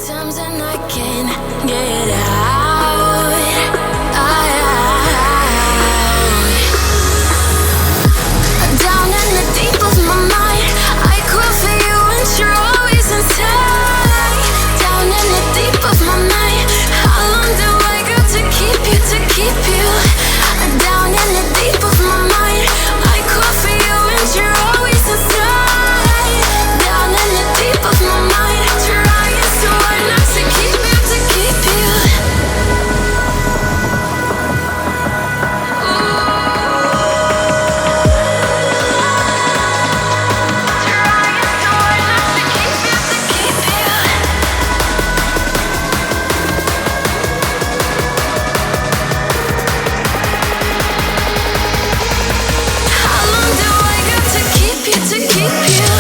times than I can get out. Down in the deep of my mind, I crawl for you and you're always inside. Down in the deep of my mind, how long do I got to keep you, to keep you? Down in the deep of my mind, I crawl for you and you're always inside. Down in the deep of my mind, trying so hard not to keep you, to keep you. How long do I got to keep you, to keep you?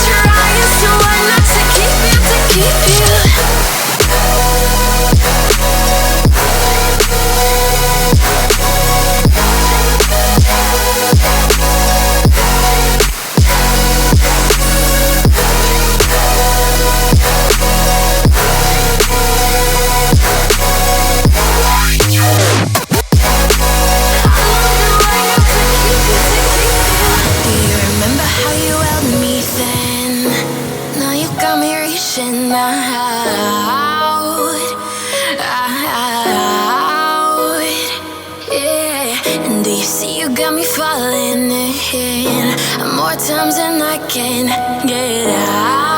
Trying so hard not to keep you, to keep you. Do you remember how you held me then? Now you got me reaching out, yeah. And do you see you got me falling in more times than I can get out?